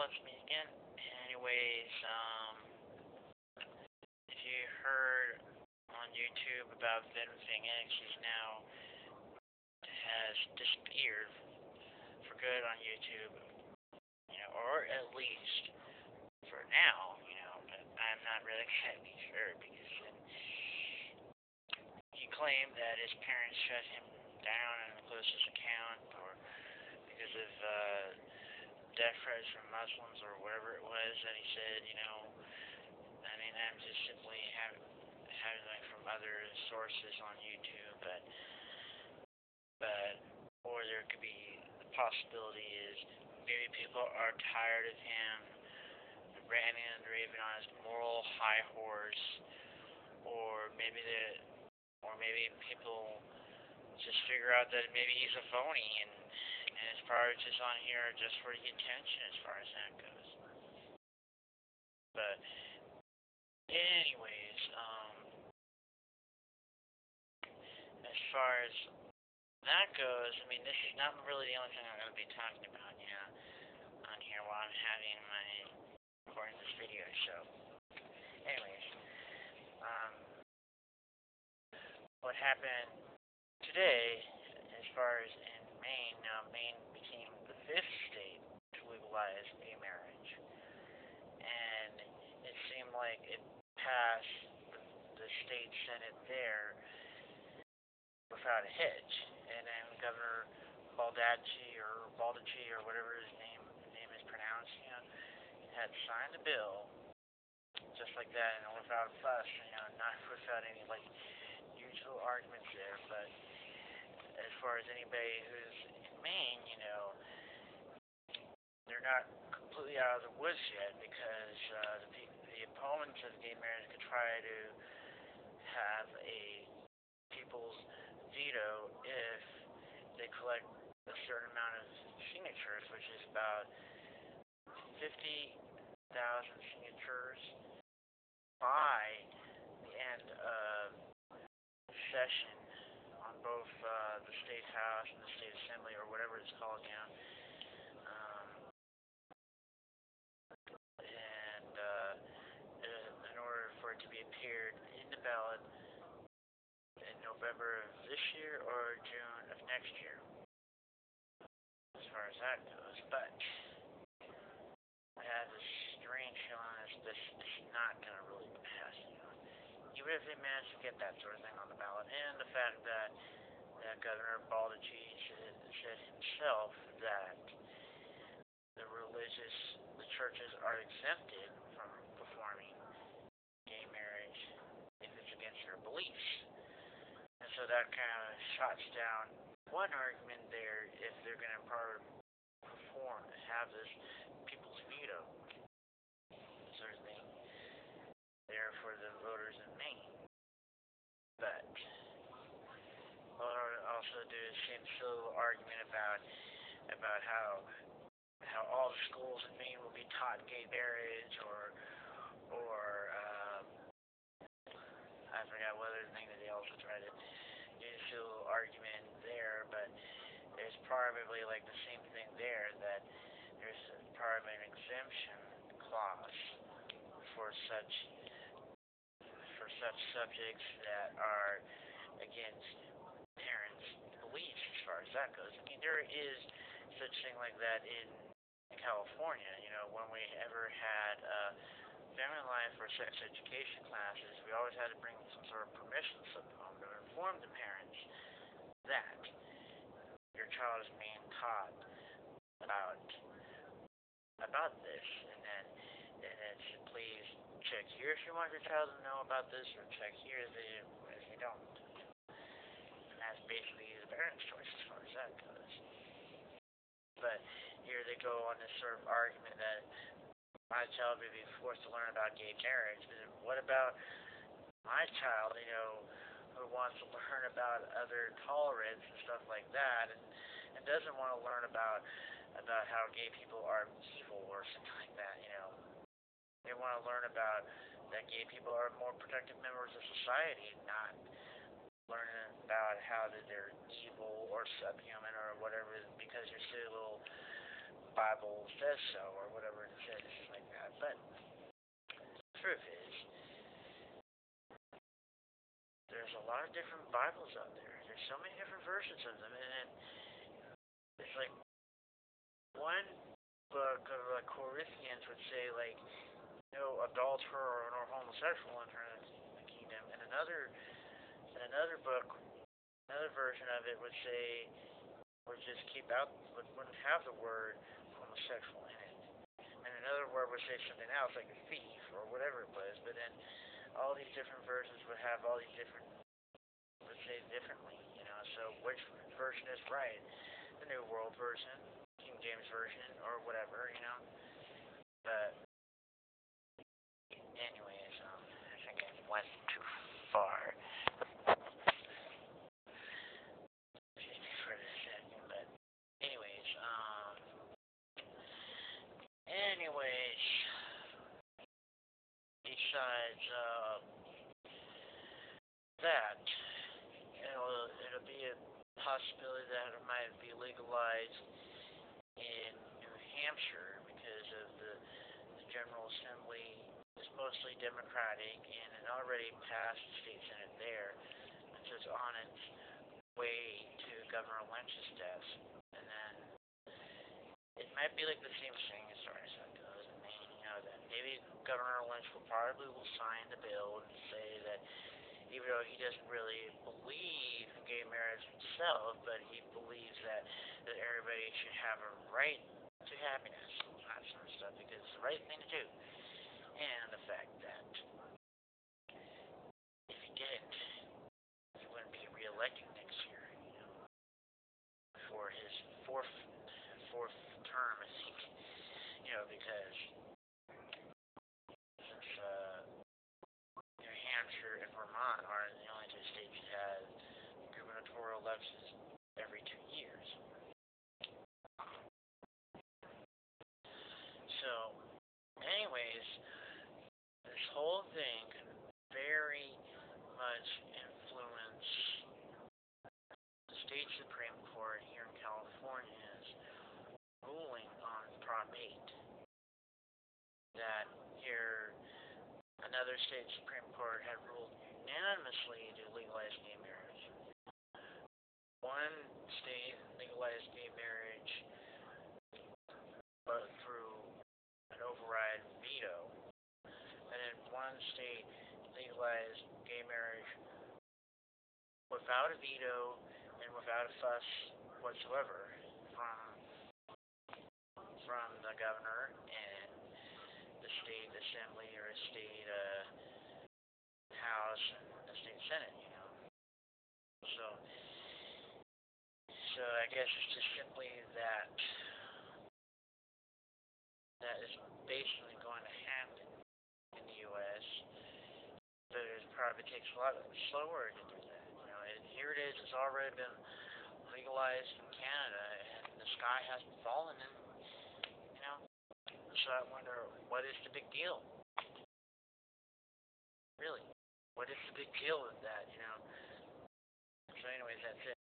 it's me again. Anyways, if you heard on YouTube about VFX'S, he's now has disappeared for good on YouTube, or at least for now, but I'm not really exactly sure because he claimed that his parents shut him down and closed his account, or because of death threats from Muslims or whatever it was that he said, I'm just simply having from other sources on YouTube, but or there could be the possibility is maybe people are tired of him ranting and raving on his moral high horse, or maybe people just figure out that maybe he's a phony and his priorities on here are just for the attention as far as that goes. But anyways, as far as that goes, I mean, this is not really the only thing I'm going to be talking about, on here while I'm having my recording this video. So, anyways, what happened today, as far as in Maine, now Maine became the 5th state to legalize gay marriage, and it seemed like it passed the state senate there without a hitch, and then Governor Baldacci or whatever his name is pronounced, had signed the bill just like that, and without a fuss, not without any huge little arguments there. But as far as anybody who's in Maine, they're not completely out of the woods yet, because the opponents of gay marriage could try to have a people's veto if they collect a certain amount of signatures, which is about 50,000 signatures by the end of session on both the state house and the state assembly, or whatever it's called now. And in order for it to be appeared in the ballot in November of this year or June of next year, as far as that goes. But I have a strange feeling this is not going to really pass. Even if they manage to get that sort of thing on the ballot, and the fact that Governor Baldacci said himself that the churches are exempted from performing gay marriage if it's against their beliefs. And so that kind of shuts down one argument there, if they're going to have this people's veto sort of thing there for the voters in Maine. But I'll also do the same little argument about how all the schools in Maine will be taught gay marriage, or I forgot what other thing that they also try to do this little argument there, but there's probably the same thing there, that there's probably an exemption clause for such subjects that are against parents' beliefs, as far as that goes. I mean, there is such thing like that in California. When we ever had family life or sex education classes, we always had to bring some sort of permission slip home to inform the parents that your child is being taught about this, and then it's, please check here if you want your child to know about this, or check here if you don't. And that's basically the parent's choice as far as that goes. But here they go on this sort of argument that my child may be forced to learn about gay marriage. But what about my child, who wants to learn about other tolerance and stuff like that, and doesn't want to learn about how gay people are evil or something like that, They want to learn about that gay people are more protective members of society, not learning about how that they're evil or subhuman or whatever because your silly little Bible says so, or whatever it a lot of different Bibles out there. There's so many different versions of them, and then it's like one book of Corinthians would say like no adulterer nor homosexual enter the kingdom, and another book, another version of it would say would just keep out wouldn't have the word homosexual in it, and another word would say something else like a thief or whatever it was, but then all these different versions would have all these different would say differently, you know. So which version is right? The New World Version, King James Version, or whatever, you know. But anyways, I think I went too far. For a second, but anyways, besides that, it'll be a possibility that it might be legalized in New Hampshire because of the General Assembly is mostly Democratic and it already passed the state Senate there. It's just on its way to Governor Lynch's desk. And then it might be like the same thing as far as that goes. I mean, you know, that maybe Governor Lynch will sign the bill and say that even though he doesn't really believe in gay marriage himself, but he believes that everybody should have a right to happiness and that sort of stuff because it's the right thing to do. And the fact that if he didn't, he wouldn't be reelected next year, you know, for his fourth term, I think, you know, because since New Hampshire and Vermont are the only two states that have gubernatorial elections every 2 years. So, anyways, this whole thing could very much influence the state Supreme Court here in California's ruling on Prop 8. That here, another state Supreme Court had ruled unanimously to legalize gay marriage. One state legalized gay marriage but through an override veto, and then one state legalized gay marriage without a veto and without a fuss whatsoever from the governor and the state assembly or state house and the state senate, you know. So I guess it's just simply that is basically going to happen in the U.S. But it probably takes a lot slower to do that. You know, here it is. It's already been legalized in Canada, and the sky hasn't fallen. And you know, so I wonder what is the big deal? Really, what is the big deal with that? You know. So, anyways, that's it.